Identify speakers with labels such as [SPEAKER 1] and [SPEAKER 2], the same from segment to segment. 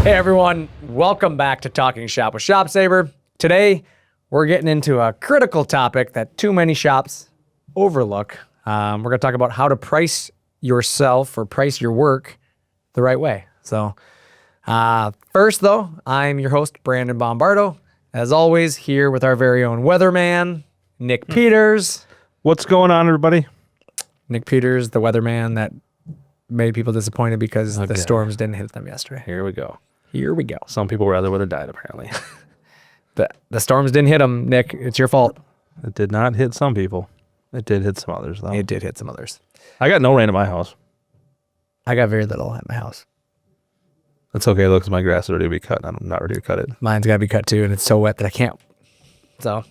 [SPEAKER 1] Hey everyone, welcome back to Talking Shop with ShopSabre. Today, we're getting into a critical topic that too many shops overlook. We're going to talk about how to price yourself or price your work the right way. So, first though, I'm your host, Brandon Bombardo. As always, here with our very own weatherman, Nick Peters.
[SPEAKER 2] What's going on, everybody?
[SPEAKER 1] Nick Peters, the weatherman that made people disappointed because the storms didn't hit them yesterday.
[SPEAKER 2] Here we go.
[SPEAKER 1] Here we go.
[SPEAKER 2] Some people rather would have died, apparently.
[SPEAKER 1] The storms didn't hit them, Nick. It's your fault.
[SPEAKER 2] It did not hit some people. It did hit some others, though.
[SPEAKER 1] It did hit some others.
[SPEAKER 2] I got no rain at my house.
[SPEAKER 1] I got very little at my house.
[SPEAKER 2] That's okay, though, because my grass is ready to be cut, and I'm not ready to cut it.
[SPEAKER 1] Mine's got to be cut, too, and it's so wet that I can't. So,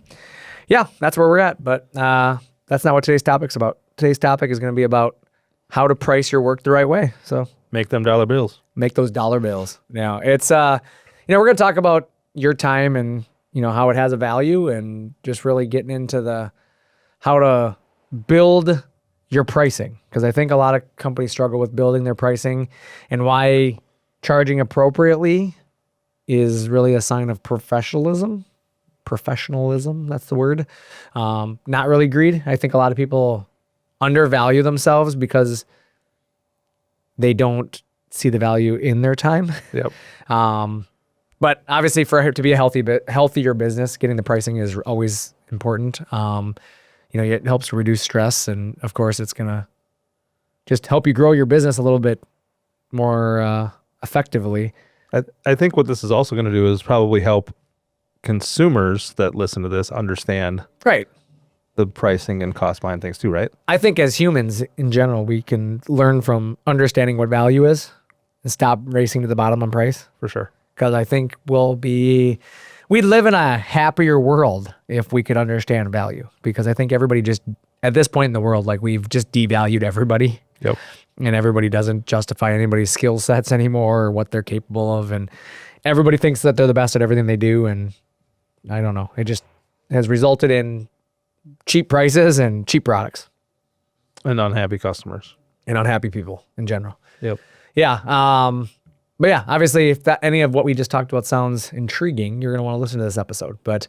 [SPEAKER 1] yeah, that's where we're at. But that's not what today's topic's about. Today's topic is going to be about how to price your work the right way. So
[SPEAKER 2] make them dollar bills.
[SPEAKER 1] Make those dollar bills. Now, it's, we're going to talk about your time and, how it has a value and just really getting into how to build your pricing. Because I think a lot of companies struggle with building their pricing and why charging appropriately is really a sign of professionalism. Professionalism, that's the word. Not really greed. I think a lot of people undervalue themselves because they don't see the value in their time.
[SPEAKER 2] Yep.
[SPEAKER 1] But obviously for it to be a healthier business, getting the pricing is always important. It helps to reduce stress. And of course it's going to just help you grow your business a little bit more effectively.
[SPEAKER 2] I think what this is also going to do is probably help consumers that listen to this understand
[SPEAKER 1] right
[SPEAKER 2] the pricing and cost behind things too, right?
[SPEAKER 1] I think as humans in general, we can learn from understanding what value is and stop racing to the bottom on price.
[SPEAKER 2] For sure.
[SPEAKER 1] Because I think we'd live in a happier world if we could understand value. Because I think everybody just, at this point in the world, like we've just devalued everybody.
[SPEAKER 2] Yep. And
[SPEAKER 1] everybody doesn't justify anybody's skill sets anymore or what they're capable of. And everybody thinks that they're the best at everything they do. And I don't know. It just has resulted in cheap prices and cheap products.
[SPEAKER 2] And unhappy customers.
[SPEAKER 1] And unhappy people in general.
[SPEAKER 2] Yep.
[SPEAKER 1] Yeah. But yeah, obviously, if any of what we just talked about sounds intriguing, you're going to want to listen to this episode. But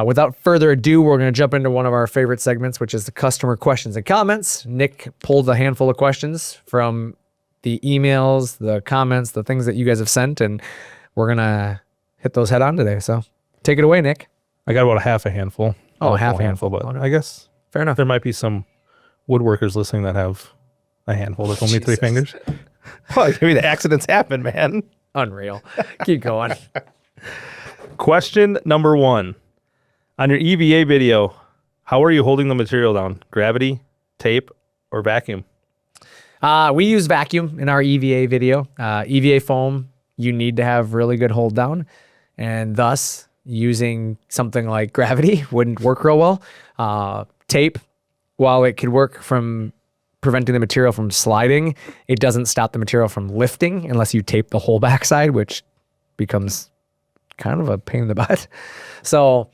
[SPEAKER 1] without further ado, we're going to jump into one of our favorite segments, which is the customer questions and comments. Nick pulled a handful of questions from the emails, the comments, the things that you guys have sent, and we're going to hit those head on today. So take it away, Nick.
[SPEAKER 2] I got about half a handful.
[SPEAKER 1] Oh, half a handful.
[SPEAKER 2] But
[SPEAKER 1] okay.
[SPEAKER 2] I guess
[SPEAKER 1] fair enough.
[SPEAKER 2] There might be some woodworkers listening that have a handful. There's only 3 fingers. Well, I mean, accidents happen, man.
[SPEAKER 1] Unreal. Keep going.
[SPEAKER 2] Question number 1. On your EVA video, how are you holding the material down? Gravity, tape, or vacuum?
[SPEAKER 1] We use vacuum in our EVA video. EVA foam, you need to have really good hold down, and thus using something like gravity wouldn't work real well. Tape, while it could work from preventing the material from sliding, it doesn't stop the material from lifting unless you tape the whole backside, which becomes kind of a pain in the butt. So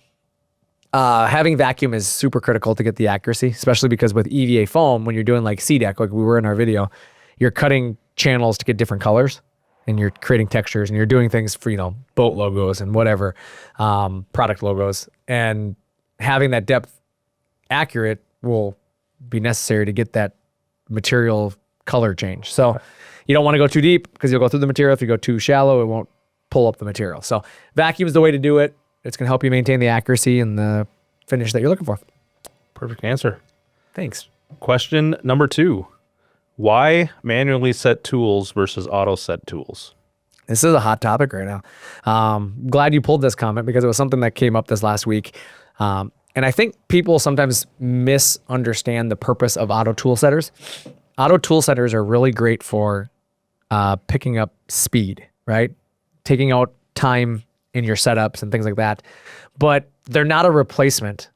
[SPEAKER 1] having vacuum is super critical to get the accuracy, especially because with EVA foam, when you're doing like C-deck, like we were in our video, you're cutting channels to get different colors and you're creating textures and you're doing things for, boat logos and whatever, product logos. And having that depth accurate will be necessary to get that material color change. So you don't want to go too deep because you'll go through the material. If you go too shallow, it won't pull up the material. So vacuum is the way to do it. It's going to help you maintain the accuracy and the finish that you're looking for.
[SPEAKER 2] Perfect answer.
[SPEAKER 1] Thanks.
[SPEAKER 2] Question number 2. Why manually set tools versus auto set tools?
[SPEAKER 1] This is a hot topic right now. Glad you pulled this comment because it was something that came up this last week. And I think people sometimes misunderstand the purpose of auto tool setters. Auto tool setters are really great for picking up speed, right? Taking out time in your setups and things like that. But they're not a replacement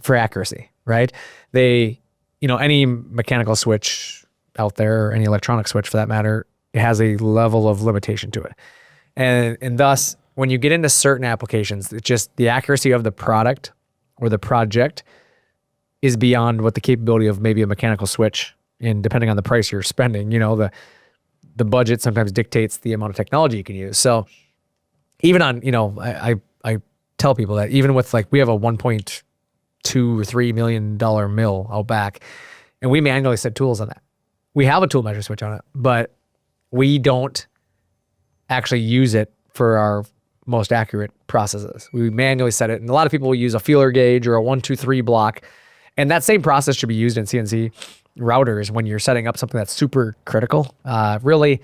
[SPEAKER 1] for accuracy, right? They, any mechanical switch out there, or any electronic switch for that matter, it has a level of limitation to it. And thus, when you get into certain applications, it's just the accuracy of the product or the project is beyond what the capability of maybe a mechanical switch, and depending on the price you're spending, the budget sometimes dictates the amount of technology you can use. So even on, I tell people that even with we have a 1.2 or $3 million mill out back, and we manually set tools on that. We have a tool measure switch on it, but we don't actually use it for our most accurate processes. We manually set it, and a lot of people will use a feeler gauge or a 1, 2, 3 block, and that same process should be used in CNC routers when you're setting up something that's super critical. Really,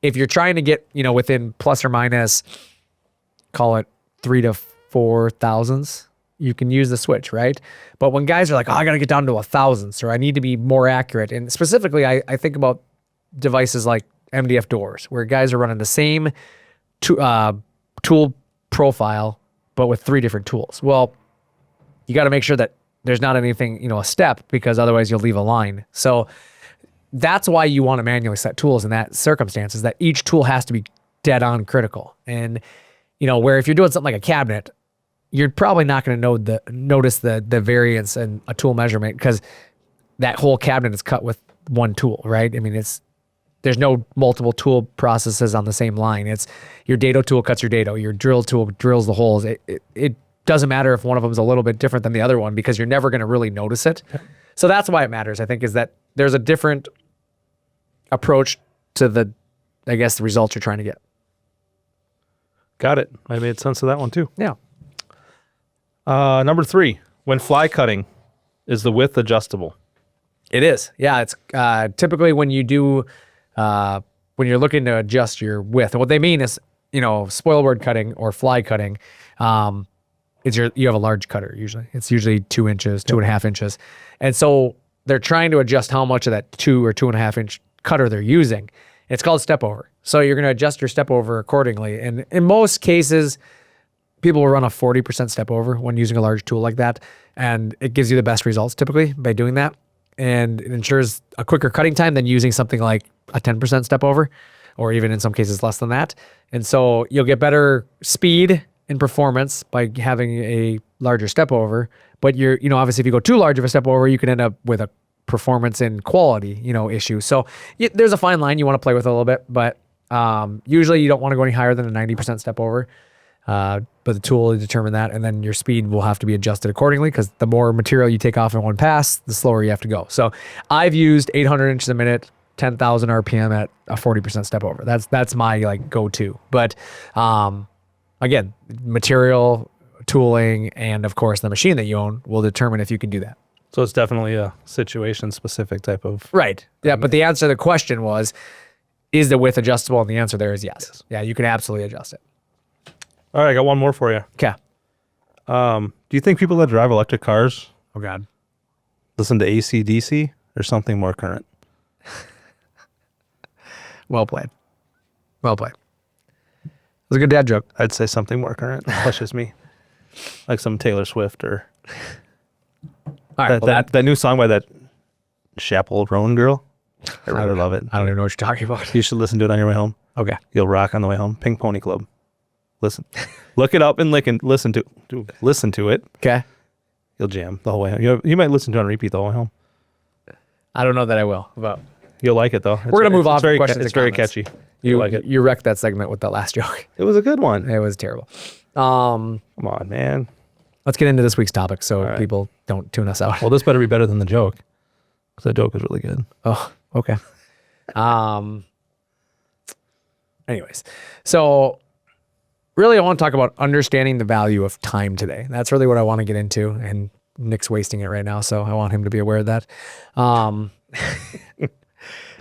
[SPEAKER 1] if you're trying to get within plus or minus, call it 3 to 4 thousandths, you can use the switch, right? But when guys are like, oh, I got to get down to a thousandths, or I need to be more accurate, and specifically, I think about devices like MDF doors, where guys are running the same tool profile, but with 3 different tools. Well, you got to make sure that there's not anything, a step, because otherwise you'll leave a line. So that's why you want to manually set tools in that circumstance, is that each tool has to be dead on critical. And, where if you're doing something like a cabinet, you're probably not going to notice the variance in a tool measurement, because that whole cabinet is cut with one tool, right? I mean, there's no multiple tool processes on the same line. It's your dado tool cuts your dado, your drill tool drills the holes. It doesn't matter if one of them is a little bit different than the other one, because you're never going to really notice it. Okay. So that's why it matters, I think, is that there's a different approach to the results you're trying to get.
[SPEAKER 2] Got it. I made sense of that one too.
[SPEAKER 1] Yeah.
[SPEAKER 2] Number 3, when fly cutting, is the width adjustable?
[SPEAKER 1] It is. Yeah. It's typically when you do, when you're looking to adjust your width. And what they mean is, spoil board cutting or fly cutting, you have a large cutter usually. It's usually 2 inches, 2.5 inches. And so they're trying to adjust how much of that 2 or 2.5 inch cutter they're using. It's called step over. So you're going to adjust your step over accordingly. And in most cases, people will run a 40% step over when using a large tool like that. And it gives you the best results typically by doing that. And it ensures a quicker cutting time than using something like a 10% step over, or even in some cases less than that. And so you'll get better speed and performance by having a larger step over. But obviously if you go too large of a step over, you can end up with a performance and quality, issue. So there's a fine line you want to play with a little bit, but usually you don't want to go any higher than a 90% step over. But the tool will determine that, and then your speed will have to be adjusted accordingly, because the more material you take off in one pass, the slower you have to go. So I've used 800 inches a minute, 10,000 RPM at a 40% step over. That's my go-to. But again, material, tooling, and of course the machine that you own will determine if you can do that.
[SPEAKER 2] So it's definitely a situation-specific type of...
[SPEAKER 1] Right. Yeah, but the answer to the question was, is the width adjustable? And the answer there is yes. Yeah, you can absolutely adjust it.
[SPEAKER 2] All right, I got one more for you.
[SPEAKER 1] Okay.
[SPEAKER 2] Do you think people that drive electric cars...
[SPEAKER 1] Oh, God.
[SPEAKER 2] ...listen to AC/DC or something more current?
[SPEAKER 1] Well played. Well played. It was a good dad joke.
[SPEAKER 2] I'd say something more current. That's just me. Like some Taylor Swift or...
[SPEAKER 1] All right,
[SPEAKER 2] that new song by that Chappell-Roan girl. I really love it.
[SPEAKER 1] I don't even know what you're talking about.
[SPEAKER 2] You should listen to it on your way home.
[SPEAKER 1] Okay.
[SPEAKER 2] You'll rock on the way home. Pink Pony Club. Listen. Look it up and listen to it.
[SPEAKER 1] Okay.
[SPEAKER 2] You'll jam the whole way home. You might listen to it on repeat the whole way home.
[SPEAKER 1] I don't know that I will, but
[SPEAKER 2] you'll like it though.
[SPEAKER 1] We're going to move on to questions.
[SPEAKER 2] It's very catchy.
[SPEAKER 1] You
[SPEAKER 2] like it.
[SPEAKER 1] You wrecked that segment with that last joke.
[SPEAKER 2] It was a good one.
[SPEAKER 1] It was terrible.
[SPEAKER 2] Come on, man.
[SPEAKER 1] Let's get into this week's topic so people don't tune us out.
[SPEAKER 2] Well, this better be better than the joke, because the joke was really good.
[SPEAKER 1] Oh, okay. Anyways, so really I want to talk about understanding the value of time today. That's really what I want to get into, and Nick's wasting it right now, so I want him to be aware of that.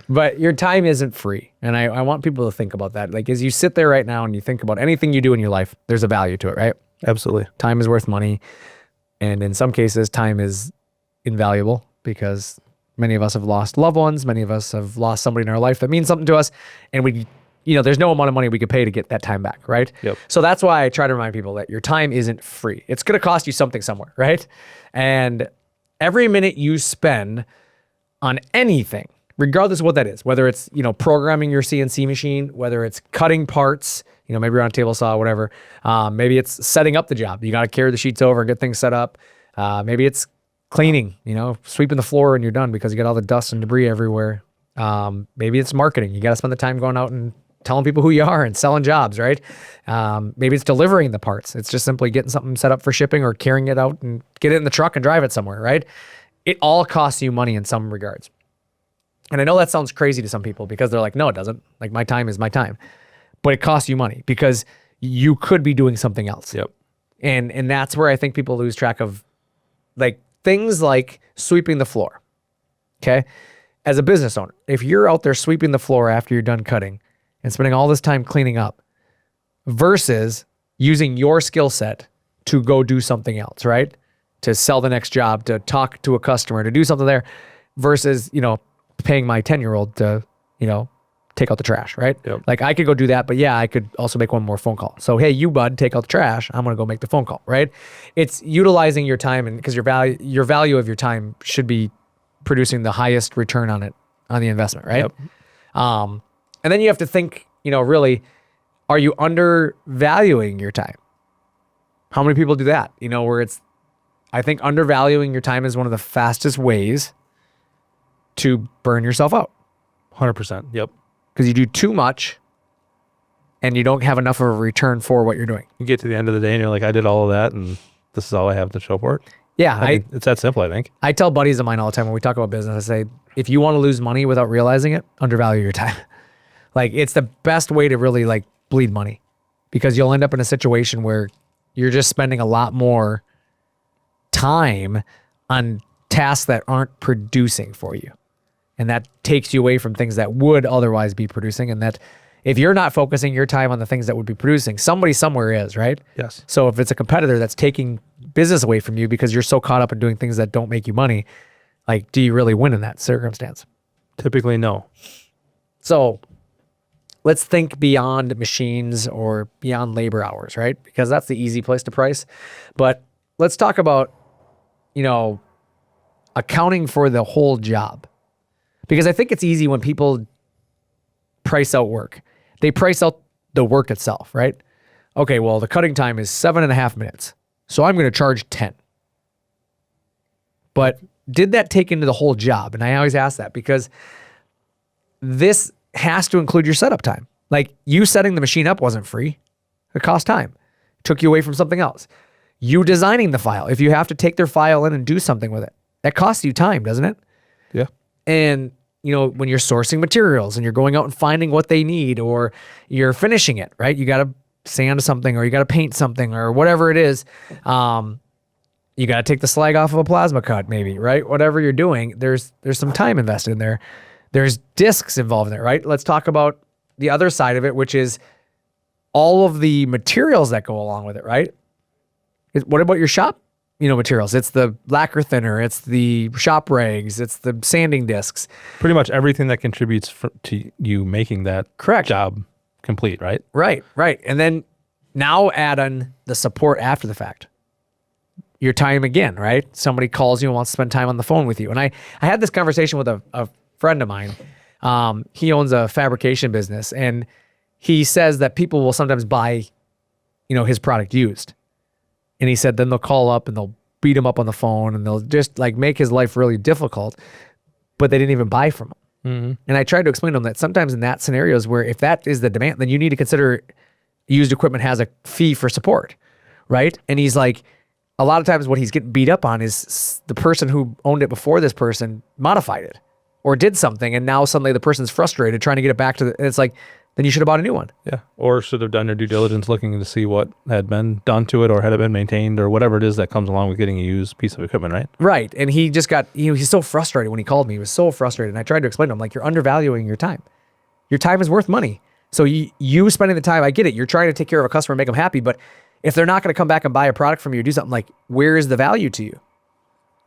[SPEAKER 1] But your time isn't free, and I want people to think about that. Like, as you sit there right now and you think about anything you do in your life, there's a value to it, right?
[SPEAKER 2] Absolutely.
[SPEAKER 1] Time is worth money, and in some cases, time is invaluable, because many of us have lost loved ones, many of us have lost somebody in our life that means something to us, and we, there's no amount of money we could pay to get that time back, right?
[SPEAKER 2] Yep.
[SPEAKER 1] So that's why I try to remind people that your time isn't free. It's going to cost you something somewhere, right? And every minute you spend on anything, regardless of what that is, whether it's, programming your CNC machine, whether it's cutting parts, maybe you're on a table saw, whatever. Maybe it's setting up the job. You got to carry the sheets over and get things set up. Maybe it's cleaning, sweeping the floor and you're done because you got all the dust and debris everywhere. Maybe it's marketing. You got to spend the time going out and telling people who you are and selling jobs, right? Maybe it's delivering the parts. It's just simply getting something set up for shipping or carrying it out and get it in the truck and drive it somewhere, right? It all costs you money in some regards. And I know that sounds crazy to some people because they're like, no, it doesn't. Like, my time is my time. But it costs you money because you could be doing something else.
[SPEAKER 2] Yep.
[SPEAKER 1] And that's where I think people lose track of, like, things like sweeping the floor. Okay? As a business owner, if you're out there sweeping the floor after you're done cutting and spending all this time cleaning up versus using your skill set to go do something else, right? To sell the next job, to talk to a customer, to do something there versus, paying my 10-year-old to, take out the trash, right?
[SPEAKER 2] Yep.
[SPEAKER 1] Like, I could go do that, but yeah, I could also make one more phone call. So, hey, you bud, take out the trash. I'm going to go make the phone call, right? It's utilizing your time, and because your value of your time should be producing the highest return on the investment, right?
[SPEAKER 2] Yep.
[SPEAKER 1] And then you have to think, really, are you undervaluing your time? How many people do that? I think undervaluing your time is one of the fastest ways to burn yourself out.
[SPEAKER 2] 100%. Yep.
[SPEAKER 1] Because you do too much and you don't have enough of a return for what you're doing.
[SPEAKER 2] You get to the end of the day and you're like, I did all of that and this is all I have to show for it.
[SPEAKER 1] Yeah.
[SPEAKER 2] It's that simple, I think.
[SPEAKER 1] I tell buddies of mine all the time when we talk about business, I say, if you want to lose money without realizing it, undervalue your time. Like, it's the best way to really, like, bleed money, because you'll end up in a situation where you're just spending a lot more time on tasks that aren't producing for you. And that takes you away from things that would otherwise be producing. And that if you're not focusing your time on the things that would be producing, somebody somewhere is, right?
[SPEAKER 2] Yes.
[SPEAKER 1] So if it's a competitor that's taking business away from you because you're so caught up in doing things that don't make you money, like, do you really win in that circumstance?
[SPEAKER 2] Typically, no.
[SPEAKER 1] So let's think beyond machines or beyond labor hours, right? Because that's the easy place to price. But let's talk about, accounting for the whole job. Because I think it's easy when people price out work. They price out the work itself, right? Okay, well, the cutting time is 7.5 minutes, so I'm going to charge 10. But did that take into the whole job? And I always ask that because this has to include your setup time. Like, you setting the machine up wasn't free. It cost time. It took you away from something else. You designing the file, if you have to take their file in and do something with it, that costs you time, doesn't it?
[SPEAKER 2] Yeah.
[SPEAKER 1] And, when you're sourcing materials and you're going out and finding what they need, or you're finishing it, right? You got to sand something, or you got to paint something, or whatever it is. You got to take the slag off of a plasma cut, maybe, right? Whatever you're doing, there's some time invested in there. There's discs involved in there, right? Let's talk about the other side of it, which is all of the materials that go along with it, right? What about your shop, materials? It's the lacquer thinner, it's the shop rags, it's the sanding discs.
[SPEAKER 2] Pretty much everything that contributes to you making that
[SPEAKER 1] Correct.
[SPEAKER 2] Job complete, right?
[SPEAKER 1] Right. And then now add on the support after the fact. Your time again, right? Somebody calls you and wants to spend time on the phone with you. And I had this conversation with a friend of mine. He owns a fabrication business, and he says that people will sometimes buy, his product used. And he said then they'll call up and they'll beat him up on the phone and they'll just, like, make his life really difficult, but they didn't even buy from him. Mm-hmm. And I tried to explain to him that sometimes in that scenarios where if that is the demand, then you need to consider used equipment has a fee for support, right? And he's like, a lot of times what he's getting beat up on is the person who owned it before this person modified it or did something, and now suddenly the person's frustrated trying to get it back to and it's like, then you should have bought a new one.
[SPEAKER 2] Yeah. Or should have done your due diligence looking to see what had been done to it, or had it been maintained, or whatever it is that comes along with getting a used piece of equipment, right?
[SPEAKER 1] Right. And he just got, he's so frustrated when he called me. He was so frustrated. And I tried to explain to him, like, you're undervaluing your time. Your time is worth money. So you spending the time, I get it. You're trying to take care of a customer and make them happy. But if they're not going to come back and buy a product from you or do something, like, where is the value to you?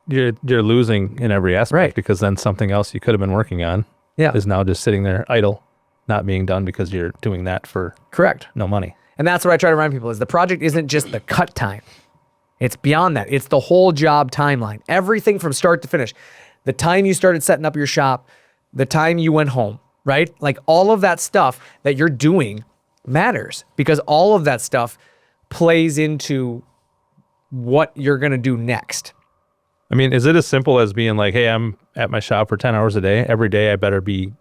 [SPEAKER 2] You're losing in every aspect,
[SPEAKER 1] right?
[SPEAKER 2] Because then something else you could have been working on is now just sitting there idle, not being done because you're doing that for
[SPEAKER 1] correct
[SPEAKER 2] no money.
[SPEAKER 1] And that's what I try to remind people is the project isn't just the cut time. It's beyond that. It's the whole job timeline. Everything from start to finish. The time you started setting up your shop, the time you went home, right? Like, all of that stuff that you're doing matters, because all of that stuff plays into what you're going to do next.
[SPEAKER 2] I mean, is it as simple as being like, hey, I'm at my shop for 10 hours a day. Every day I better be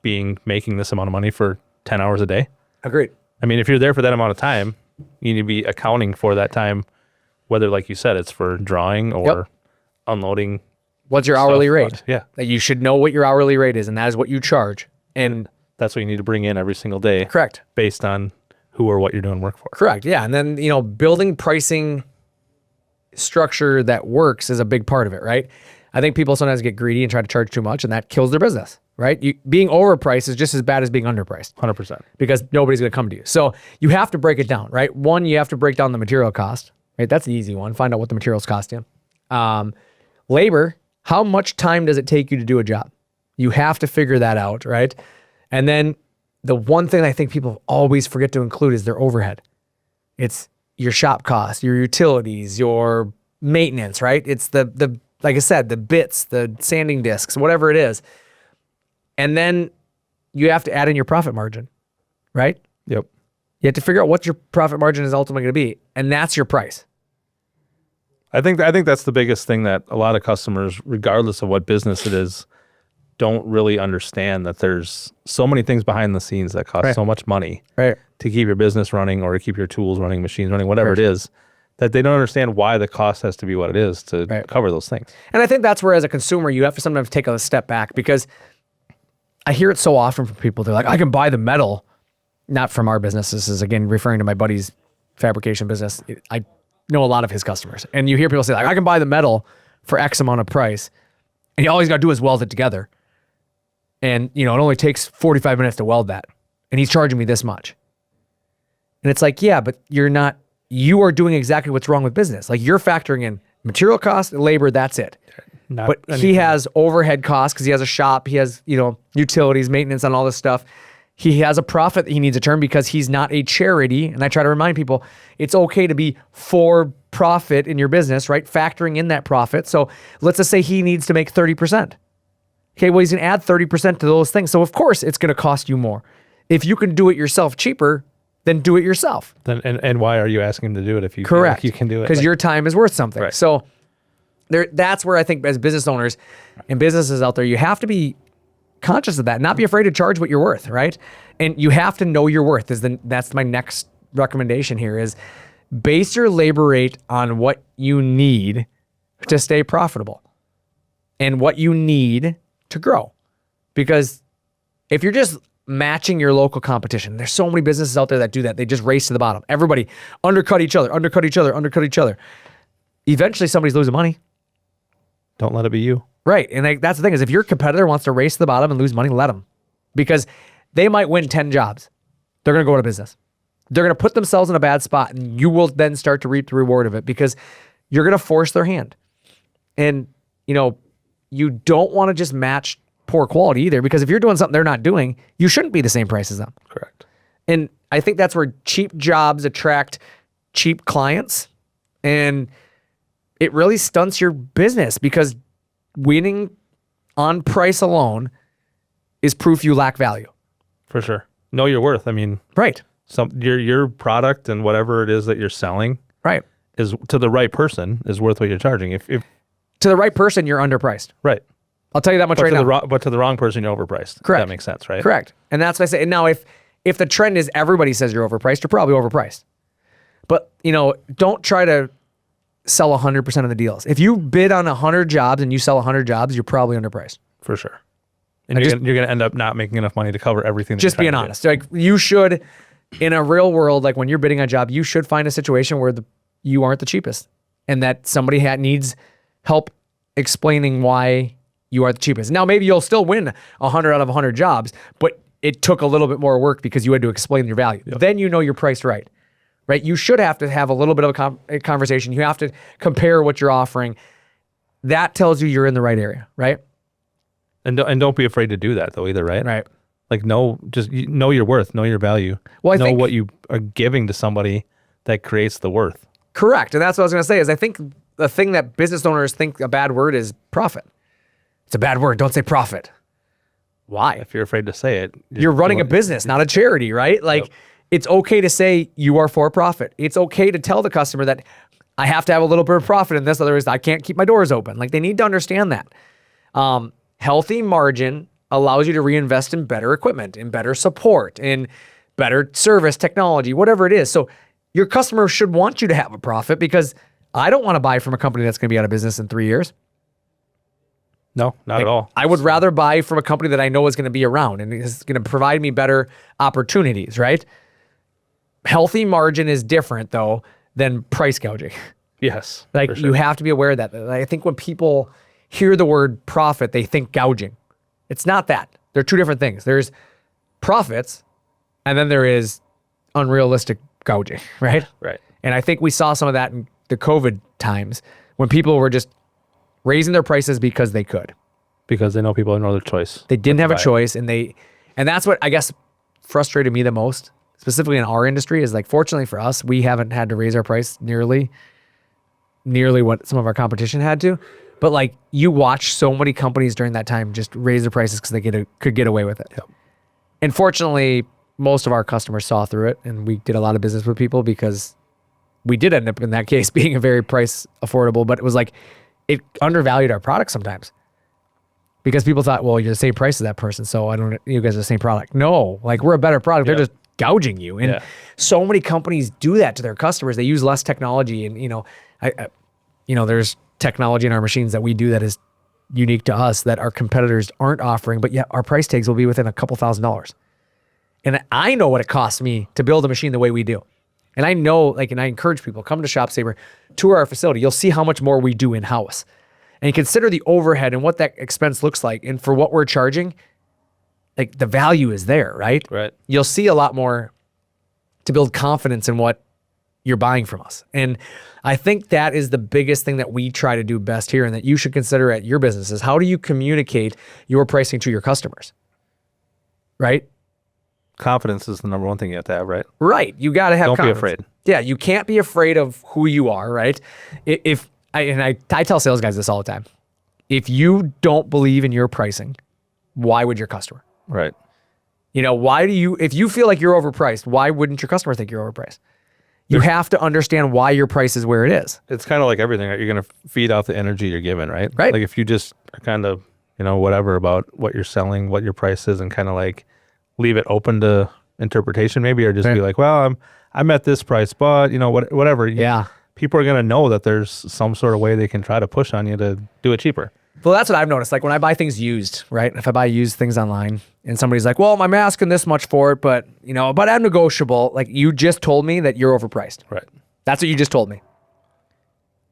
[SPEAKER 2] making this amount of money for 10 hours a day?
[SPEAKER 1] Agreed.
[SPEAKER 2] I mean, if you're there for that amount of time, you need to be accounting for that time, whether, like you said, it's for drawing or unloading.
[SPEAKER 1] What's your hourly rate?
[SPEAKER 2] Yeah.
[SPEAKER 1] That you should know what your hourly rate is, and that is what you charge. And
[SPEAKER 2] that's what you need to bring in every single day.
[SPEAKER 1] Correct.
[SPEAKER 2] Based on who or what you're doing work for.
[SPEAKER 1] Correct. Yeah. And then, building pricing structure that works is a big part of it, right? I think people sometimes get greedy and try to charge too much, and that kills their business, right? Being overpriced is just as bad as being underpriced.
[SPEAKER 2] 100%.
[SPEAKER 1] Because nobody's going to come to you. So you have to break it down, right? One, you have to break down the material cost, right? That's the easy one. Find out what the materials cost you. Labor, how much time does it take you to do a job? You have to figure that out, right? And then the one thing I think people always forget to include is their overhead. It's your shop costs, your utilities, your maintenance, right? It's the like I said, the bits, the sanding discs, whatever it is. And then you have to add in your profit margin, right?
[SPEAKER 2] Yep.
[SPEAKER 1] You have to figure out what your profit margin is ultimately going to be, and that's your price.
[SPEAKER 2] I think that's the biggest thing that a lot of customers, regardless of what business it is, don't really understand, that there's so many things behind the scenes that cost so much money to keep your business running or to keep your tools running, machines running, whatever it is, that they don't understand why the cost has to be what it is to cover those things. And
[SPEAKER 1] I think that's where, as a consumer, you have to sometimes take a step back, because I hear it so often from people. They're like, I can buy the metal, not from our business. This is, again, referring to my buddy's fabrication business. I know a lot of his customers. And you hear people say, like, I can buy the metal for X amount of price, and all he's got to do is weld it together. And, it only takes 45 minutes to weld that. And he's charging me this much. And it's like, yeah, but you are doing exactly what's wrong with business. Like, you're factoring in material cost, labor, that's it. But he has overhead costs because he has a shop. He has, utilities, maintenance on all this stuff. He has a profit that he needs to turn because he's not a charity. And I try to remind people, it's okay to be for profit in your business, right? Factoring in that profit. So let's just say he needs to make 30%. Okay, well, he's going to add 30% to those things. So of course it's going to cost you more. If you can do it yourself cheaper, then do it yourself.
[SPEAKER 2] Then and why are you asking him to do it if you feel like you can do it?
[SPEAKER 1] Because your time is worth something. Right. So that's where I think, as business owners and businesses out there, you have to be conscious of that. Not be afraid to charge what you're worth, right? And you have to know your worth. That's my next recommendation here, is base your labor rate on what you need to stay profitable and what you need to grow. Because if you're just matching your local competition, there's so many businesses out there that do that. They just race to the bottom. Everybody undercut each other. Eventually somebody's losing money.
[SPEAKER 2] Don't let it be you.
[SPEAKER 1] Right. And that's the thing, is if your competitor wants to race to the bottom and lose money, let them. Because they might win 10 jobs. They're going to go out of business. They're going to put themselves in a bad spot, and you will then start to reap the reward of it, because you're going to force their hand. And, you don't want to just match poor quality either, because if you're doing something they're not doing, you shouldn't be the same price as them.
[SPEAKER 2] Correct.
[SPEAKER 1] And I think that's where cheap jobs attract cheap clients, and it really stunts your business, because winning on price alone is proof you lack value.
[SPEAKER 2] For sure. Know your worth. I mean,
[SPEAKER 1] right.
[SPEAKER 2] Your product and whatever it is that you're selling,
[SPEAKER 1] right,
[SPEAKER 2] is to the right person is worth what you're charging. If
[SPEAKER 1] to the right person, you're underpriced.
[SPEAKER 2] Right.
[SPEAKER 1] I'll tell you that much right now.
[SPEAKER 2] But to the wrong person, you're overpriced.
[SPEAKER 1] Correct.
[SPEAKER 2] That makes sense, right?
[SPEAKER 1] Correct. And that's what I say. And now if the trend is everybody says you're overpriced, you're probably overpriced. But, don't try to sell 100% of the deals. If you bid on 100 jobs and you sell 100 jobs, you're probably underpriced.
[SPEAKER 2] For sure. And you're going to end up not making enough money to cover everything.
[SPEAKER 1] Just being honest. Like, you should, in a real world, like when you're bidding on a job, you should find a situation where you aren't the cheapest, and that somebody needs help explaining why you are the cheapest. Now, maybe you'll still win 100 out of 100 jobs, but it took a little bit more work because you had to explain your value. Yep. Then you're priced right? You should have to have a little bit of a conversation. You have to compare what you're offering. That tells you you're in the right area, right?
[SPEAKER 2] And don't be afraid to do that though either, right?
[SPEAKER 1] Right.
[SPEAKER 2] Like, just know your worth, know your value. Well, know what you are giving to somebody that creates the worth.
[SPEAKER 1] Correct. And that's what I was going to say, is I think the thing that business owners think a bad word is profit. It's a bad word. Don't say profit. Why?
[SPEAKER 2] If you're afraid to say it.
[SPEAKER 1] You're running a business, not a charity, right? Like, It's okay to say you are for profit. It's okay to tell the customer that I have to have a little bit of profit in this, otherwise I can't keep my doors open. Like, they need to understand that. Healthy margin allows you to reinvest in better equipment, in better support, in better service, technology, whatever it is. So your customer should want you to have a profit, because I don't want to buy from a company that's going to be out of business in 3 years.
[SPEAKER 2] No, not at all.
[SPEAKER 1] I would rather buy from a company that I know is going to be around and is going to provide me better opportunities, right? Healthy margin is different, though, than price gouging.
[SPEAKER 2] Yes.
[SPEAKER 1] Like,
[SPEAKER 2] for sure.
[SPEAKER 1] you have to be aware of that. I think when people hear the word profit, they think gouging. It's not that. They're two different things. There's profits, and then there is unrealistic gouging, right?
[SPEAKER 2] Right.
[SPEAKER 1] And I think we saw some of that in the COVID times, when people were just raising their prices because they could.
[SPEAKER 2] Because they know people have no other choice.
[SPEAKER 1] They didn't have a choice, and that's what I guess frustrated me the most, specifically in our industry, is like, fortunately for us, we haven't had to raise our price nearly what some of our competition had to. But like, you watch so many companies during that time just raise their prices because they could get away with it.
[SPEAKER 2] Yep.
[SPEAKER 1] And fortunately, most of our customers saw through it, and we did a lot of business with people, because we did end up in that case being a very price affordable, but it was like, it undervalued our product sometimes, because people thought, well, you're the same price as that person, so you guys are the same product. No, like, we're a better product. They're just gouging you. And so many companies do that to their customers. They use less technology, and there's technology in our machines that we do that is unique to us that our competitors aren't offering, but yet our price tags will be within a couple $1,000s. And I know what it costs me to build a machine the way we do. And I know, like, and I encourage people, come to ShopSabre, tour our facility. You'll see how much more we do in-house. And consider the overhead and what that expense looks like. And for what we're charging, like, the value is there, right?
[SPEAKER 2] Right.
[SPEAKER 1] You'll see a lot more to build confidence in what you're buying from us. And I think that is the biggest thing that we try to do best here, and that you should consider at your business, is how do you communicate your pricing to your customers, right?
[SPEAKER 2] Confidence is the number one thing you have to have, right?
[SPEAKER 1] Right. You got to have
[SPEAKER 2] Don't
[SPEAKER 1] confidence.
[SPEAKER 2] be afraid.
[SPEAKER 1] Yeah, you can't be afraid of who you are, right? I tell sales guys this all the time. If you don't believe in your pricing, why would your customer?
[SPEAKER 2] Right.
[SPEAKER 1] If you feel like you're overpriced, why wouldn't your customer think you're overpriced? You have to understand why your price is where it is.
[SPEAKER 2] It's kind of like everything, right? You're going to feed off the energy you're given, right?
[SPEAKER 1] Right.
[SPEAKER 2] Like, if you just are kind of, whatever about what you're selling, what your price is, and kind of like leave it open to interpretation maybe, or just be like, well, I'm at this price, but whatever.
[SPEAKER 1] Yeah.
[SPEAKER 2] People are going to know that there's some sort of way they can try to push on you to do it cheaper.
[SPEAKER 1] Well, that's what I've noticed. Like, when I buy things used, right? If I buy used things online and somebody's like, well, I'm asking this much for it, but I'm negotiable. Like, you just told me that you're overpriced.
[SPEAKER 2] Right.
[SPEAKER 1] That's what you just told me.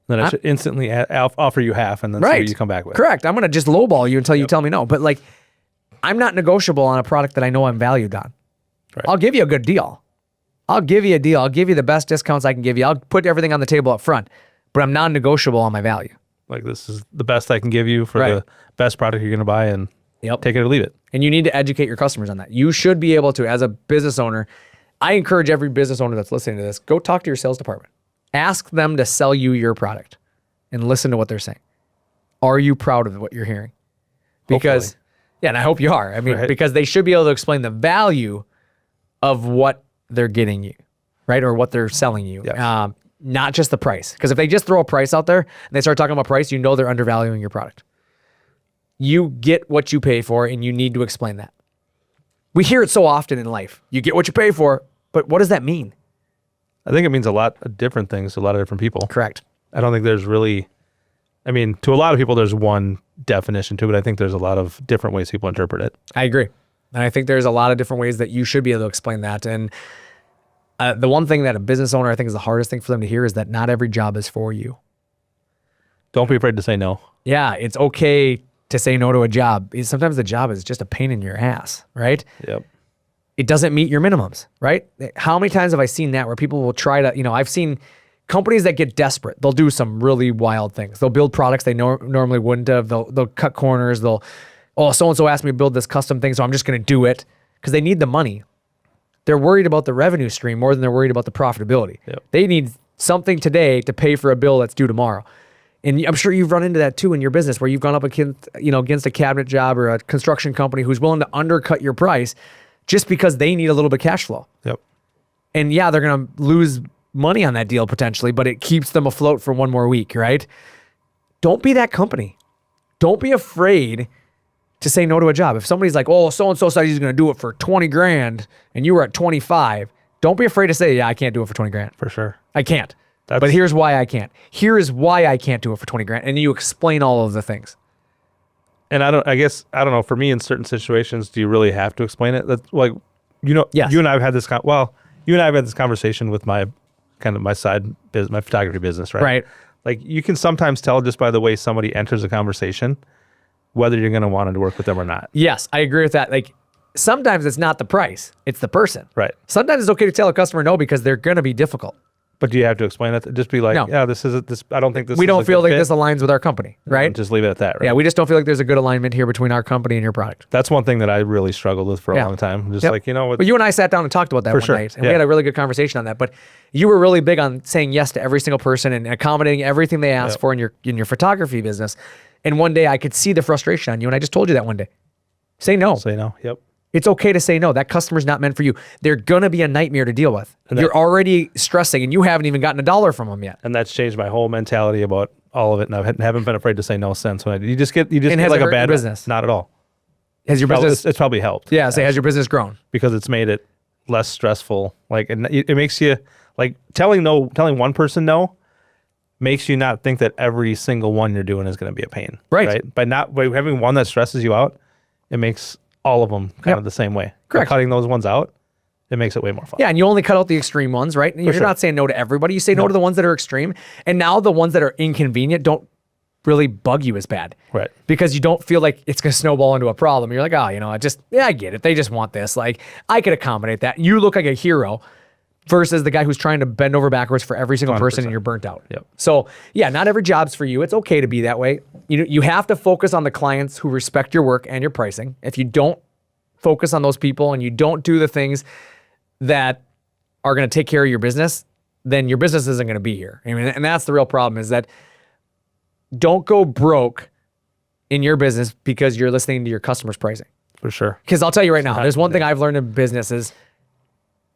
[SPEAKER 2] Then I should instantly offer you half, and then see what you come back with.
[SPEAKER 1] Correct. I'm going to just lowball you until you tell me no. But like, I'm not negotiable on a product that I know I'm valued on. Right. I'll give you a good deal. I'll give you a deal. I'll give you the best discounts I can give you. I'll put everything on the table up front, but I'm non-negotiable on my value.
[SPEAKER 2] Like, this is the best I can give you for the best product you're going to buy, and take it or leave it.
[SPEAKER 1] And you need to educate your customers on that. You should be able to, as a business owner, I encourage every business owner that's listening to this, go talk to your sales department. Ask them to sell you your product and listen to what they're saying. Are you proud of what you're hearing? Because,
[SPEAKER 2] Hopefully.
[SPEAKER 1] And I hope you are. I mean, because they should be able to explain the value of what they're getting you, right? Or what they're selling you.
[SPEAKER 2] Yeah.
[SPEAKER 1] Not just the price. Because if they just throw a price out there and they start talking about price, they're undervaluing your product. You get what you pay for, and you need to explain that. We hear it so often in life. You get what you pay for, but what does that mean?
[SPEAKER 2] I think it means a lot of different things to a lot of different people.
[SPEAKER 1] Correct.
[SPEAKER 2] I don't think there's really, to a lot of people, there's one definition to it. I think there's a lot of different ways people interpret it.
[SPEAKER 1] I agree. And I think there's a lot of different ways that you should be able to explain that. And the one thing that a business owner, I think, is the hardest thing for them to hear is that not every job is for you.
[SPEAKER 2] Don't be afraid to say no.
[SPEAKER 1] Yeah, it's okay to say no to a job. Sometimes the job is just a pain in your ass, right?
[SPEAKER 2] Yep.
[SPEAKER 1] It doesn't meet your minimums, right? How many times have I seen that where people will try to, I've seen companies that get desperate. They'll do some really wild things. They'll build products they normally wouldn't have. They'll cut corners. So-and-so asked me to build this custom thing, so I'm just going to do it, because they need the money. They're worried about the revenue stream more than they're worried about the profitability.
[SPEAKER 2] Yep.
[SPEAKER 1] They need something today to pay for a bill that's due tomorrow. And I'm sure you've run into that too in your business, where you've gone up against a cabinet job or a construction company who's willing to undercut your price just because they need a little bit of cash flow.
[SPEAKER 2] Yep.
[SPEAKER 1] And yeah, they're going to lose money on that deal potentially, but it keeps them afloat for one more week, right? Don't be that company. Don't be afraid to say no to a job. If somebody's like, oh, so-and-so said he's going to do it for 20 grand and you were at 25, don't be afraid to say, yeah, I can't do it for 20 grand.
[SPEAKER 2] For sure.
[SPEAKER 1] I can't. But here's why I can't. Here is why I can't do it for 20 grand. And you explain all of the things.
[SPEAKER 2] And I don't know, for me in certain situations, do you really have to explain it? That's like,
[SPEAKER 1] Yes.
[SPEAKER 2] you and I have had this, conversation with my side business, my photography business, right?
[SPEAKER 1] Right.
[SPEAKER 2] Like you can sometimes tell just by the way somebody enters a conversation, whether you're going to want to work with them or not.
[SPEAKER 1] Yes, I agree with that. Like sometimes it's not the price, it's the person.
[SPEAKER 2] Right.
[SPEAKER 1] Sometimes it's okay to tell a customer no because they're going to be difficult.
[SPEAKER 2] But do you have to explain it? Just be like,
[SPEAKER 1] No.
[SPEAKER 2] yeah, I don't think this
[SPEAKER 1] We
[SPEAKER 2] is
[SPEAKER 1] don't
[SPEAKER 2] a
[SPEAKER 1] feel
[SPEAKER 2] good
[SPEAKER 1] like
[SPEAKER 2] fit.
[SPEAKER 1] this aligns with our company, right?
[SPEAKER 2] Just leave it at that, right?
[SPEAKER 1] Yeah, we just don't feel like there's a good alignment here between our company and your product.
[SPEAKER 2] That's one thing that I really struggled with for a
[SPEAKER 1] Yeah.
[SPEAKER 2] long time. Just
[SPEAKER 1] Yep.
[SPEAKER 2] like, what?
[SPEAKER 1] But you and I sat down and talked about that
[SPEAKER 2] For
[SPEAKER 1] one
[SPEAKER 2] sure.
[SPEAKER 1] night, and
[SPEAKER 2] Yeah.
[SPEAKER 1] we had a really good conversation on that. But you were really big on saying yes to every single person and accommodating everything they asked
[SPEAKER 2] Yep.
[SPEAKER 1] for in your photography business. And one day I could see the frustration on you, and I just told you that one day. Say no.
[SPEAKER 2] Say no. Yep.
[SPEAKER 1] It's okay to say no. That customer's not meant for you. They're gonna be a nightmare to deal with.
[SPEAKER 2] And
[SPEAKER 1] You're already stressing, and you haven't even gotten $1 from them yet.
[SPEAKER 2] And that's changed my whole mentality about all of it. And I haven't been afraid to say no since. You just get
[SPEAKER 1] And has
[SPEAKER 2] like
[SPEAKER 1] it
[SPEAKER 2] a
[SPEAKER 1] hurt
[SPEAKER 2] bad
[SPEAKER 1] your business?
[SPEAKER 2] Not at all.
[SPEAKER 1] Has your business?
[SPEAKER 2] It's probably helped.
[SPEAKER 1] Yeah. Say, has your business grown?
[SPEAKER 2] Because it's made it less stressful. Like, and it makes you like telling one person no makes you not think that every single one you're doing is going to be a pain.
[SPEAKER 1] Right.
[SPEAKER 2] By having one that stresses you out, it makes all of them kind of the same way.
[SPEAKER 1] Correct.
[SPEAKER 2] By cutting those ones out, it makes it way more fun.
[SPEAKER 1] Yeah, and you only cut out the extreme ones, right? You're
[SPEAKER 2] sure.
[SPEAKER 1] not saying no to everybody. You say no to the ones that are extreme. And now the ones that are inconvenient don't really bug you as bad.
[SPEAKER 2] Right.
[SPEAKER 1] Because you don't feel like it's going to snowball into a problem. You're like, oh, I get it. They just want this. Like, I could accommodate that. You look like a hero versus the guy who's trying to bend over backwards for every single person
[SPEAKER 2] 100%.
[SPEAKER 1] and you're burnt out.
[SPEAKER 2] Yep.
[SPEAKER 1] So, yeah, not every job's for you. It's okay to be that way. You have to focus on the clients who respect your work and your pricing. If you don't focus on those people and you don't do the things that are going to take care of your business, then your business isn't going to be here. I mean, and that's the real problem is that don't go broke in your business because you're listening to your customers' pricing.
[SPEAKER 2] For sure.
[SPEAKER 1] Because I'll tell you right now, there's one thing I've learned in business is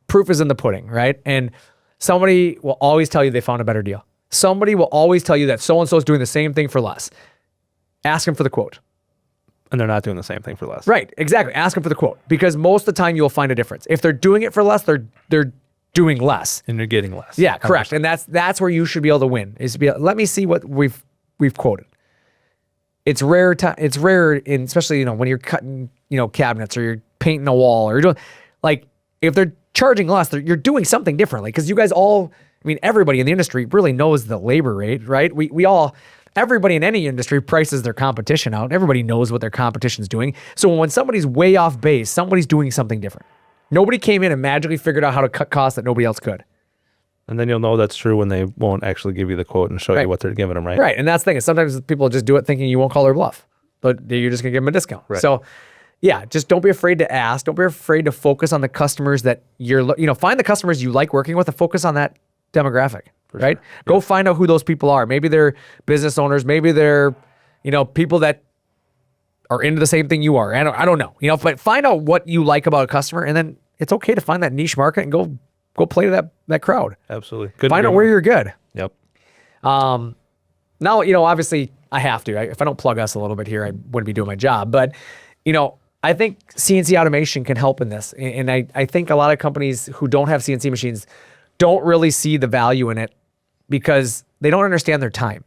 [SPEAKER 1] proof is in the pudding, right? And somebody will always tell you they found a better deal. Somebody will always tell you that so-and-so is doing the same thing for less. Ask them for the quote.
[SPEAKER 2] And they're not doing the same thing for less.
[SPEAKER 1] Right, exactly. Ask them for the quote because most of the time you'll find a difference. If they're doing it for less, they're doing less.
[SPEAKER 2] And you're getting less.
[SPEAKER 1] Yeah, correct. And that's where you should be able to win. Is to be let me see what we've quoted. It's rare. It's rare, especially when you're cutting cabinets or you're painting a wall or you're doing like if they're charging less, you're doing something differently because you guys all. I mean, everybody in the industry really knows the labor rate, right? Everybody in any industry prices their competition out. Everybody knows what their competition's doing. So when somebody's way off base, somebody's doing something different. Nobody came in and magically figured out how to cut costs that nobody else could.
[SPEAKER 2] And then you'll know that's true when they won't actually give you the quote and show you what they're giving them, right?
[SPEAKER 1] Right. And that's the thing is sometimes people just do it thinking you won't call their bluff, but you're just going to give them a discount.
[SPEAKER 2] Right.
[SPEAKER 1] So yeah, just don't be afraid to ask. Don't be afraid to focus on the customers that find the customers you like working with and focus on that demographic. Right? Sure. Go find out who those people are. Maybe they're business owners. Maybe they're, people that are into the same thing you are. I don't know. But find out what you like about a customer, and then it's okay to find that niche market and go play to that crowd.
[SPEAKER 2] Absolutely. Good.
[SPEAKER 1] Find out where you're good.
[SPEAKER 2] Yep.
[SPEAKER 1] Now, obviously I have to. If I don't plug us a little bit here, I wouldn't be doing my job. But, I think CNC automation can help in this. And I think a lot of companies who don't have CNC machines don't really see the value in it because they don't understand their time.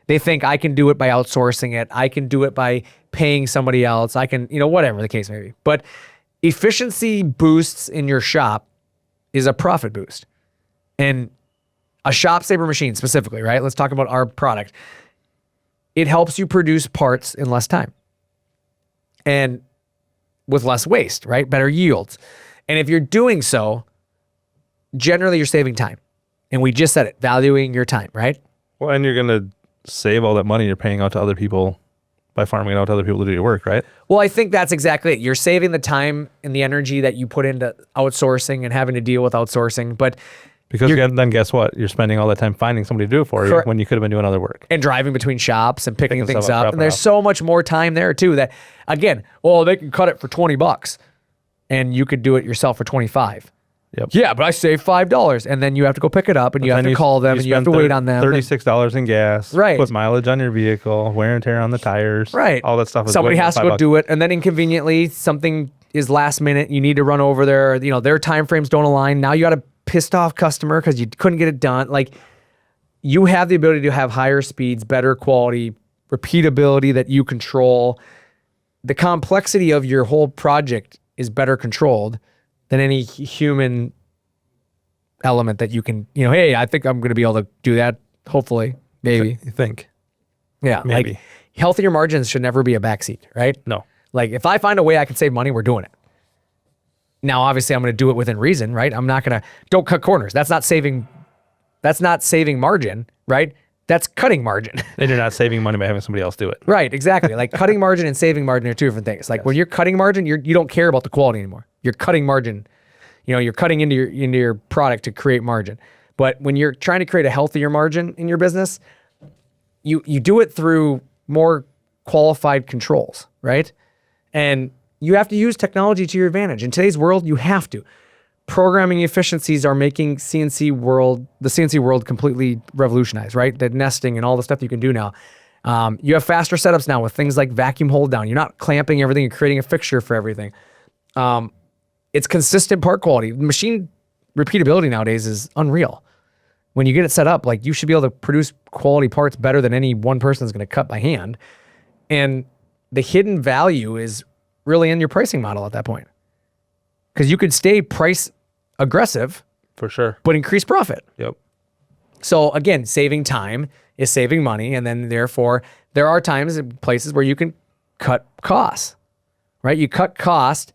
[SPEAKER 1] They think I can do it by outsourcing it. I can do it by paying somebody else. I can, whatever the case may be. But efficiency boosts in your shop is a profit boost. And a ShopSabre machine specifically, right? Let's talk about our product. It helps you produce parts in less time and with less waste, right? Better yields. And if you're doing so, generally you're saving time. And we just said it, valuing your time, right?
[SPEAKER 2] Well, and you're going to save all that money you're paying out to other people by farming it out to other people to do your work, right?
[SPEAKER 1] Well, I think that's exactly it. You're saving the time and the energy that you put into outsourcing and having to deal with outsourcing. But
[SPEAKER 2] because then guess what? You're spending all that time finding somebody to do it for you when you could have been doing other work.
[SPEAKER 1] And driving between shops and picking things
[SPEAKER 2] stuff
[SPEAKER 1] up. And there's so much more time there too that, again, they can cut it for $20 and you could do it yourself for $25.
[SPEAKER 2] Yep.
[SPEAKER 1] Yeah, but I saved $5, and then you have to go pick it up, and you have to call them, and you have to wait on them.
[SPEAKER 2] $36 in gas.
[SPEAKER 1] Right.
[SPEAKER 2] Put mileage on your vehicle, wear and tear on the tires.
[SPEAKER 1] Right.
[SPEAKER 2] All that stuff.
[SPEAKER 1] Somebody has to go do it, and then inconveniently something is last minute. You need to run over there. You know, their time frames don't align. Now you got a pissed off customer because you couldn't get it done. Like, you have the ability to have higher speeds, better quality, repeatability that you control. The complexity of your whole project is better controlled than any human element that you can, you know, hey, I think I'm going to be able to do that. Hopefully, maybe.
[SPEAKER 2] You think?
[SPEAKER 1] Yeah.
[SPEAKER 2] Maybe.
[SPEAKER 1] Like, healthier margins should never be a backseat, right?
[SPEAKER 2] No.
[SPEAKER 1] Like, if I find a way I can save money, we're doing it. Now, obviously, I'm going to do it within reason, right? I'm not going to, don't cut corners. That's not saving margin, right? That's cutting margin.
[SPEAKER 2] And you're not saving money by having somebody else do it.
[SPEAKER 1] Right, exactly. Like, cutting margin and saving margin are two different things. Like, when you're cutting margin, you don't care about the quality anymore. You're cutting margin. You know, you're cutting into your product to create margin. But when you're trying to create a healthier margin in your business, you do it through more qualified controls, right? And you have to use technology to your advantage. In today's world, you have to. Programming efficiencies are making the CNC world completely revolutionized, right? The nesting and all the stuff you can do now. You have faster setups now with things like vacuum hold down. You're not clamping everything and creating a fixture for everything. It's consistent part quality. Machine repeatability nowadays is unreal. When you get it set up, like, you should be able to produce quality parts better than any one person is going to cut by hand. And the hidden value is really in your pricing model at that point. Because you could stay price aggressive,
[SPEAKER 2] For sure.
[SPEAKER 1] but increase profit.
[SPEAKER 2] Yep.
[SPEAKER 1] So again, saving time is saving money. And then therefore, there are times and places where you can cut costs, right? You cut cost,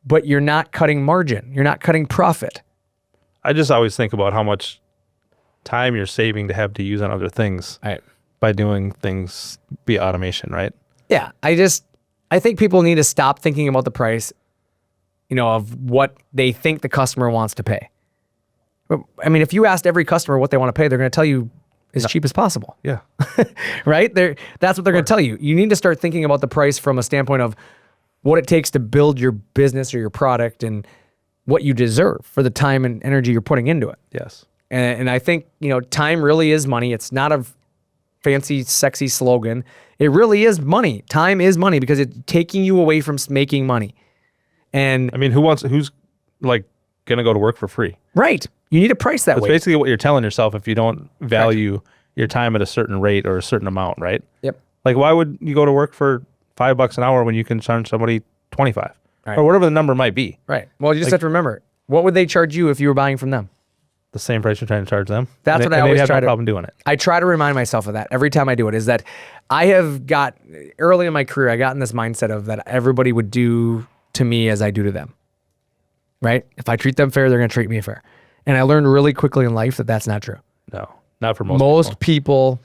[SPEAKER 1] but you're not cutting margin. You're not cutting profit.
[SPEAKER 2] I just always think about how much time you're saving to have to use on other things
[SPEAKER 1] Right.
[SPEAKER 2] by doing things via automation, right?
[SPEAKER 1] Yeah. I think people need to stop thinking about the price, you know, of what they think the customer wants to pay. I mean, if you asked every customer what they want to pay, they're going to tell you as cheap as possible.
[SPEAKER 2] Yeah.
[SPEAKER 1] Right? That's what they're going to tell you. You need to start thinking about the price from a standpoint of what it takes to build your business or your product and what you deserve for the time and energy you're putting into it.
[SPEAKER 2] Yes.
[SPEAKER 1] And I think, you know, time really is money. It's not a fancy, sexy slogan. It really is money. Time is money because it's taking you away from making money. And
[SPEAKER 2] I mean, who's like going to go to work for free?
[SPEAKER 1] right. You need to price that
[SPEAKER 2] That's
[SPEAKER 1] way.
[SPEAKER 2] basically what you're telling yourself if you don't value your time at a certain rate or a certain amount, right?
[SPEAKER 1] Yep.
[SPEAKER 2] Like, why would you go to work for $5 an hour when you can charge somebody 25
[SPEAKER 1] Right.
[SPEAKER 2] or whatever the number might be?
[SPEAKER 1] Right. Well, you just have to remember, what would they charge you if you were buying from them?
[SPEAKER 2] The same price you're trying to charge them.
[SPEAKER 1] That's
[SPEAKER 2] And
[SPEAKER 1] what I
[SPEAKER 2] they
[SPEAKER 1] always
[SPEAKER 2] have
[SPEAKER 1] try
[SPEAKER 2] no
[SPEAKER 1] to-
[SPEAKER 2] problem doing it.
[SPEAKER 1] I try to remind myself of that every time I do it, is that I have got, early in my career, I got in this mindset of that everybody would do to me as I do to them, right? If I treat them fair, they're going to treat me fair. And I learned really quickly in life that that's not true.
[SPEAKER 2] No, not for most
[SPEAKER 1] Most
[SPEAKER 2] people.
[SPEAKER 1] people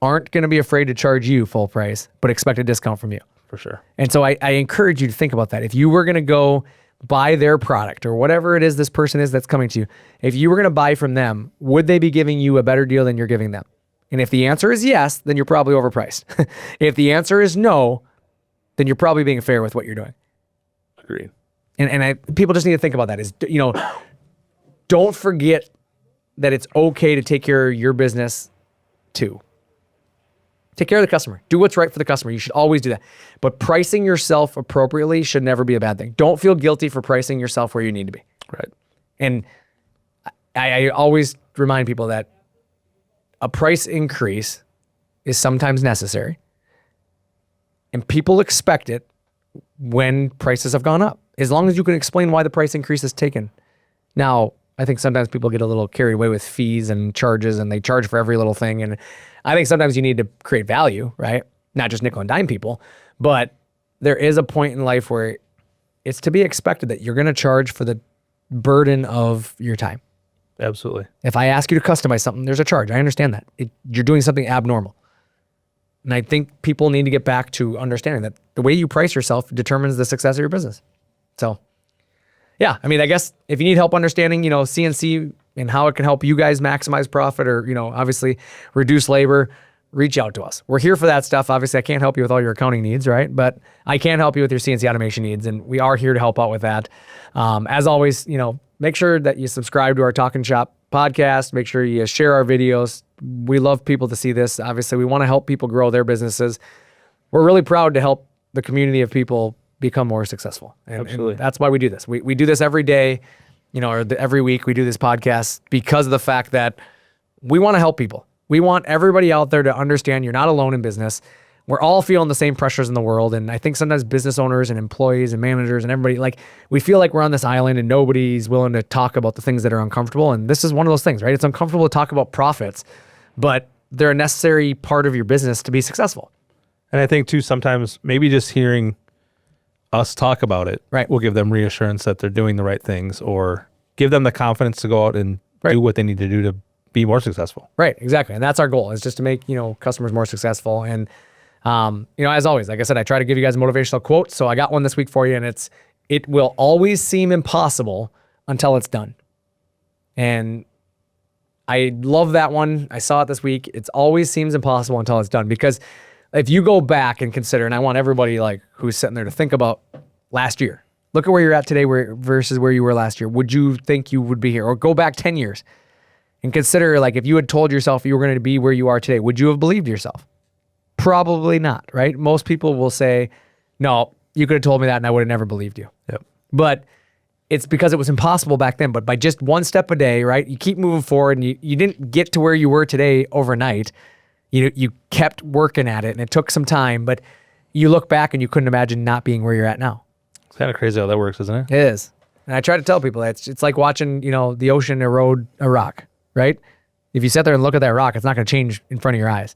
[SPEAKER 1] aren't going to be afraid to charge you full price, but expect a discount from you.
[SPEAKER 2] For sure.
[SPEAKER 1] And so I encourage you to think about that. If you were going to go buy their product or whatever it is this person is that's coming to you, if you were going to buy from them, would they be giving you a better deal than you're giving them? And if the answer is yes, then you're probably overpriced. If the answer is no, then you're probably being fair with what you're doing.
[SPEAKER 2] Agreed.
[SPEAKER 1] And people just need to think about that, is, you know, don't forget that it's okay to take care of your business too. Take care of the customer. Do what's right for the customer. You should always do that. But pricing yourself appropriately should never be a bad thing. Don't feel guilty for pricing yourself where you need to be.
[SPEAKER 2] Right.
[SPEAKER 1] And I always remind people that a price increase is sometimes necessary. And people expect it when prices have gone up, as long as you can explain why the price increase is taken. Now, I think sometimes people get a little carried away with fees and charges, and they charge for every little thing. And I think sometimes you need to create value, right? Not just nickel and dime people, but there is a point in life where it's to be expected that you're going to charge for the burden of your time.
[SPEAKER 2] Absolutely.
[SPEAKER 1] If I ask you to customize something, there's a charge. I understand that. You're doing something abnormal. And I think people need to get back to understanding that the way you price yourself determines the success of your business. So, yeah, I mean, I guess if you need help understanding, you know, CNC and how it can help you guys maximize profit or, you know, obviously reduce labor, reach out to us. We're here for that stuff. Obviously, I can't help you with all your accounting needs, right? But I can help you with your CNC automation needs, and we are here to help out with that. As always, you know, make sure that you subscribe to our Talkin Shop podcast. Make sure you share our videos. We love people to see this. Obviously, we want to help people grow their businesses. We're really proud to help the community of people become more successful.
[SPEAKER 2] Absolutely.
[SPEAKER 1] And that's why we do this. We do this every day, or every week we do this podcast because of the fact that we want to help people. We want everybody out there to understand you're not alone in business. We're all feeling the same pressures in the world. And I think sometimes business owners and employees and managers and everybody, we feel like we're on this island and nobody's willing to talk about the things that are uncomfortable. And this is one of those things, right? It's uncomfortable to talk about profits, but they're a necessary part of your business to be successful.
[SPEAKER 2] And I think too, sometimes maybe just hearing us talk about it will give them reassurance that they're doing the right things, or give them the confidence to go out and do what they need to do to be more successful. Right,
[SPEAKER 1] exactly. And that's our goal, is just to make, customers more successful. And, as always, like I said, I try to give you guys a motivational quote. So I got one this week for you, and it will always seem impossible until it's done. And I love that one. I saw it this week. It always seems impossible until it's done, because if you go back and consider, and I want everybody who's sitting there to think about last year, look at where you're at today versus where you were last year. Would you think you would be here? Or go back 10 years and consider, if you had told yourself you were going to be where you are today, would you have believed yourself? Probably not, right? Most people will say, no, you could have told me that and I would have never believed you.
[SPEAKER 2] Yep.
[SPEAKER 1] But it's because it was impossible back then. But by just one step a day, right? You keep moving forward, and you didn't get to where you were today overnight. You kept working at it, and it took some time, but you look back and you couldn't imagine not being where you're at now.
[SPEAKER 2] It's kind of crazy how that works, isn't it?
[SPEAKER 1] It is. And I try to tell people that it's like watching, the ocean erode a rock, right? If you sit there and look at that rock, it's not going to change in front of your eyes.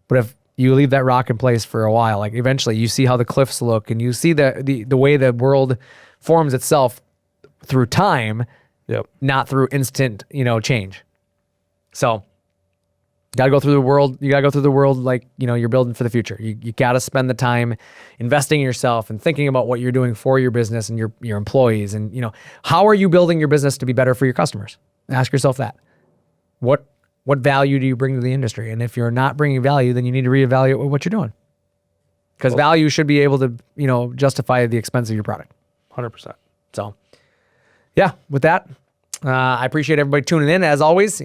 [SPEAKER 1] But if you leave that rock in place for a while, eventually you see how the cliffs look, and you see the way the world forms itself through time, not through instant, change. So got to go through the world. You got to go through the world you're building for the future. You got to spend the time investing in yourself and thinking about what you're doing for your business and your employees. And, how are you building your business to be better for your customers? Ask yourself that. What value do you bring to the industry? And if you're not bringing value, then you need to reevaluate what you're doing. Because value should be able to, justify the expense of your product.
[SPEAKER 2] 100%.
[SPEAKER 1] So, yeah, with that, I appreciate everybody tuning in. As always,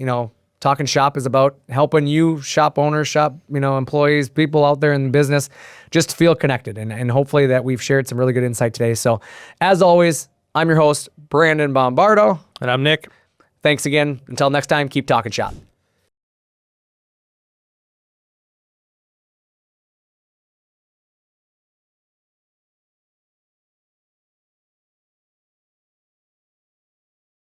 [SPEAKER 1] Talkin Shop is about helping you, shop owners, employees, people out there in the business, just feel connected. And hopefully that we've shared some really good insight today. So, as always, I'm your host, Brandon Bombardo.
[SPEAKER 2] And I'm Nick.
[SPEAKER 1] Thanks again. Until next time, keep talking shop.